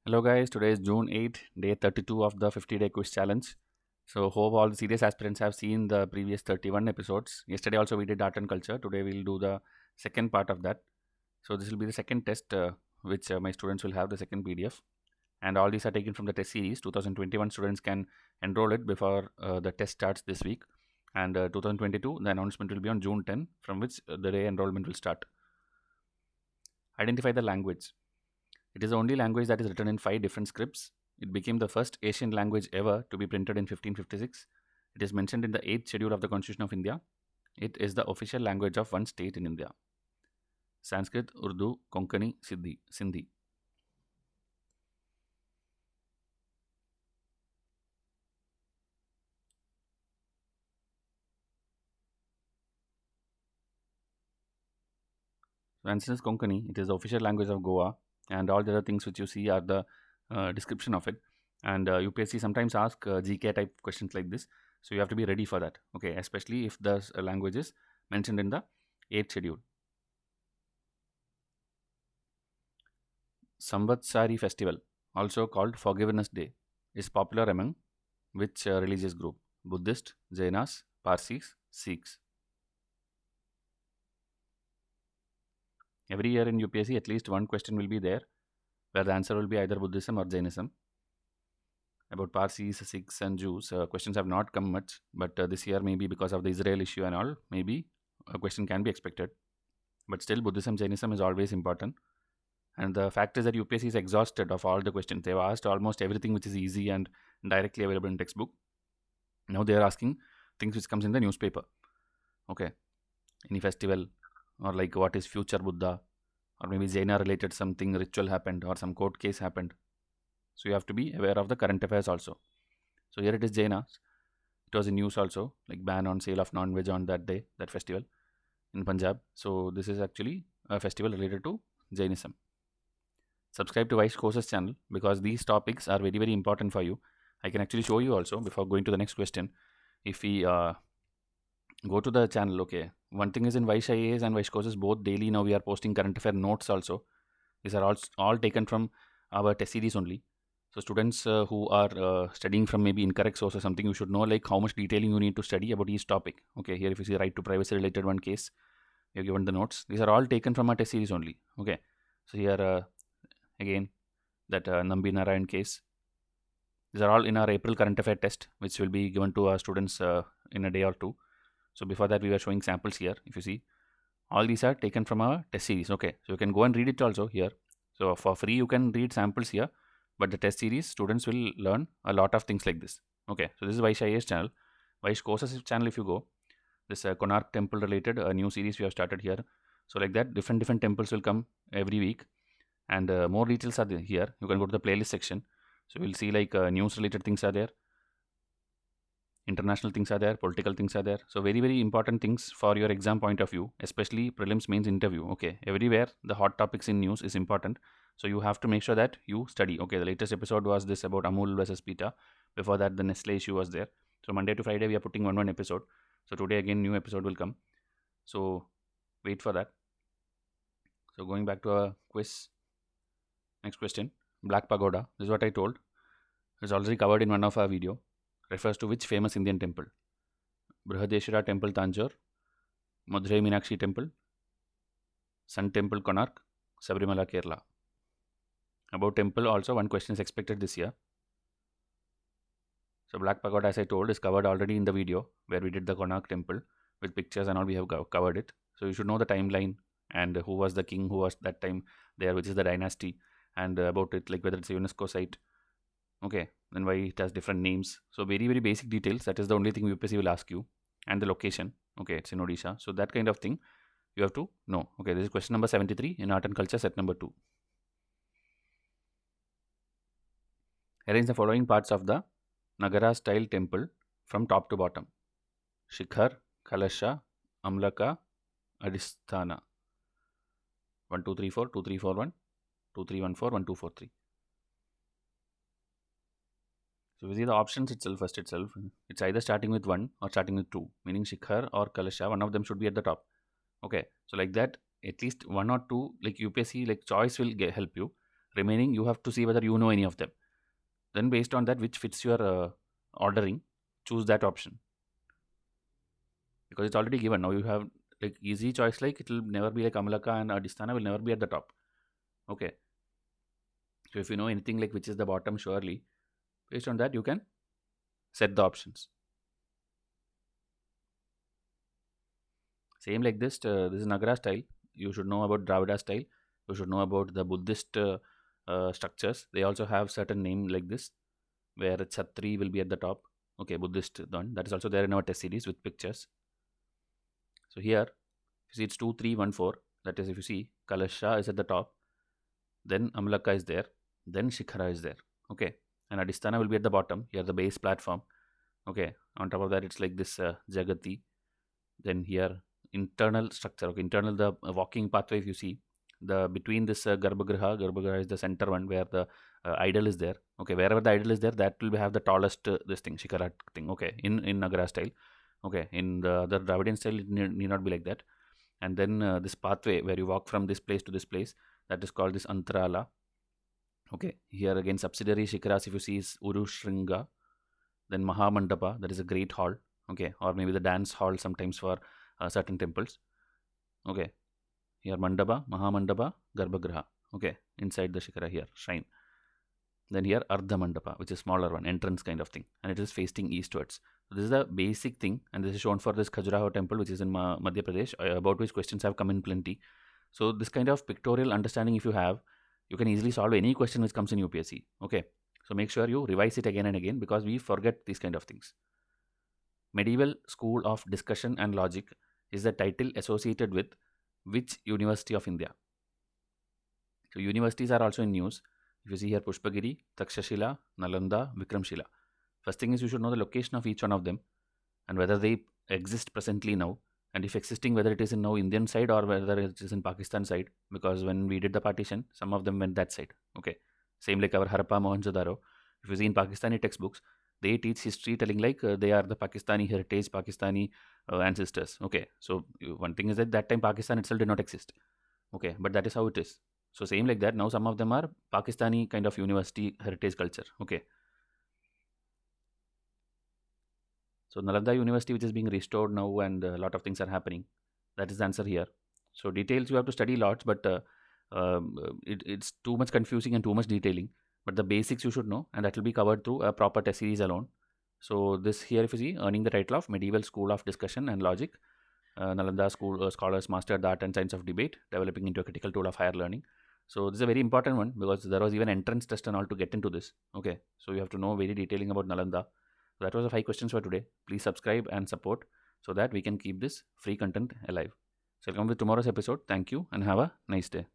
Hello guys, today is June 8th, day 32 of the 50-day quiz challenge. So hope all the serious aspirants have seen the previous 31 episodes. Yesterday also we did art and culture. Today we'll do the second part of that. So this will be the second test which my students will have the second PDF. And all these are taken from the test series. 2021 students can enroll it before the test starts this week. And 2022, the announcement will be on June 10, from which the day enrollment will start. Identify the language. It is the only language that is written in 5 different scripts. It became the first Asian language ever to be printed in 1556. It is mentioned in the 8th schedule of the Constitution of India. It is the official language of one state in India. Sanskrit, Urdu, Konkani, Sindhi. So answer is Konkani. It is the official language of Goa, and all the other things which you see are the description of it. And UPSC sometimes ask GK type questions like this, so you have to be ready for that. Okay, especially if the language is mentioned in the 8th schedule. Samvatsari festival, also called Forgiveness Day, is popular among which religious group? Buddhist, Jainas, Parsis, Sikhs. Every year in UPSC, at least one question will be there where the answer will be either Buddhism or Jainism. About Parsis, Sikhs, and Jews, questions have not come much, but this year, maybe because of the Israel issue and all, maybe a question can be expected. But still, Buddhism, Jainism is always important. And the fact is that UPSC is exhausted of all the questions. They've asked almost everything which is easy and directly available in textbook. Now they are asking things which comes in the newspaper. Okay, any festival, or like what is future Buddha, or maybe Jaina related something ritual happened or some court case happened. So you have to be aware of the current affairs also. So here it is Jainas. It was in news also, like ban on sale of non-veg on that day, that festival in Punjab. So this is actually a festival related to Jainism. Subscribe to Vice Courses channel because these topics are very important for you. I can actually show you also before going to the next question. If we go to the channel, okay, one thing is in Vice IAS and Vice Courses, both daily now we are posting current affair notes also. These are all taken from our test series only. So students who are studying from maybe incorrect source or something, you should know like how much detailing you need to study about each topic. Okay, here if you see right to privacy related one case, you have given the notes. These are all taken from our test series only. Okay, so here again that Nambi Narayan case. These are all in our April current affair test, which will be given to our students in a day or two. So before that, we were showing samples here. If you see, all these are taken from our test series. Okay, so you can go and read it also here. So for free, you can read samples here, but the test series students will learn a lot of things like this. Okay, so this is Vaishya IAS channel. Vaishya Courses channel, if you go, this Konark temple related a new series we have started here. So like that, different temples will come every week, and more details are there here. You can go to the playlist section. So we'll see like news related things are there, international things are there, political things are there. So very important things for your exam point of view, especially prelims, mains, interview. Okay, everywhere the hot topics in news is important, so you have to make sure that you study. Okay, the latest episode was this about Amul versus Pita. Before that, the Nestle issue was there. So Monday to Friday we are putting one episode. So today again new episode will come, so wait for that. So going back to our quiz, next question. Black Pagoda, this is what I told, is already covered in one of our video. Refers to which famous Indian temple? Brihadeshwara Temple, Tanjore, Madurai Meenakshi Temple, Sun Temple, Konark, Sabrimala, Kerala. About temple also one question is expected this year. So Black Pagoda, as I told, is covered already in the video where we did the Konark temple with pictures and all. We have covered it. So you should know the timeline and who was the king who was that time there, which is the dynasty, and about it, like whether it's a UNESCO site. Okay, then why it has different names. So very basic details. That is the only thing UPSC will ask you, and the location. Okay, it's in Odisha. So that kind of thing you have to know. Okay, this is question number 73 in art and culture, set number 2. Arrange the following parts of the Nagara style temple from top to bottom: Shikhar, Kalasha, Amlaka, Adhisthana. 1 2 3 4 2 3 4 1 2 3 1 4 1 2 4 3. So we see the options itself first itself. It's either starting with 1 or starting with 2, meaning Shikhar or Kalasha. One of them should be at the top. Okay, so like that, at least 1 or 2, like UPSC, like choice will help you. Remaining, you have to see whether you know any of them. Then based on that, which fits your ordering, choose that option, because it's already given. Now you have like easy choice, like it will never be like Amalaka and Adhisthana will never be at the top. Okay. So if you know anything like which is the bottom, surely based on that you can set the options. Same like this. This is Nagara style. You should know about Dravida style. You should know about the Buddhist structures. They also have certain name like this, where Chhatri will be at the top. Okay, Buddhist one. That is also there in our test series with pictures. So here, you see it's 2, 3, 1, 4. That is, if you see, Kalasha is at the top. Then Amalaka is there. Then Shikhara is there. Okay. And Adhisthana will be at the bottom. Here, the base platform. Okay. On top of that, it's like this Jagati. Then here, internal structure. Okay. Internal, the walking pathway, if you see, the between this Garbhagriha is the center one where the idol is there. Okay. Wherever the idol is there, that will have the tallest this thing, Shikhara thing. Okay. In Nagara style. Okay. In the other Dravidian style, it need not be like that. And then this pathway where you walk from this place to this place, that is called this Antarala. Okay, here again subsidiary Shikharas, if you see, is Uru Shringa. Then Mahamandapa, that is a great hall. Okay, or maybe the dance hall sometimes for certain temples. Okay, here Mandapa, Mahamandapa, Garbhagriha. Okay, inside the Shikhara here, shrine. Then here Ardha Mandapa, which is smaller one, entrance kind of thing, and it is facing eastwards. So this is the basic thing, and this is shown for this Khajuraho temple, which is in Madhya Pradesh, about which questions have come in plenty. So this kind of pictorial understanding, if you have, you can easily solve any question which comes in UPSC. Okay, so make sure you revise it again and again, because we forget these kind of things. Medieval School of Discussion and Logic is the title associated with which university of India? So universities are also in news. If you see here, Pushpagiri, Takshashila, Nalanda, Vikramshila. First thing is you should know the location of each one of them and whether they exist presently now. And if existing, whether it is in now Indian side or whether it is in Pakistan side. Because when we did the partition, some of them went that side. Okay. Same like our Harappa Mohenjo-daro. If you see in Pakistani textbooks, they teach history telling like they are the Pakistani heritage, Pakistani ancestors. Okay. So one thing is that time Pakistan itself did not exist. Okay. But that is how it is. So same like that, now some of them are Pakistani kind of university heritage culture. Okay. So Nalanda University, which is being restored now, and a lot of things are happening. That is the answer here. So details you have to study lots, but it's too much confusing and too much detailing. But the basics you should know, and that will be covered through a proper test series alone. So this here, if you see, earning the title of Medieval School of Discussion and Logic, Nalanda School scholars mastered the art and science of debate, developing into a critical tool of higher learning. So this is a very important one because there was even entrance test and all to get into this. Okay, so you have to know very detailing about Nalanda. So that was the 5 questions for today. Please subscribe and support so that we can keep this free content alive. So welcome with tomorrow's episode. Thank you and have a nice day.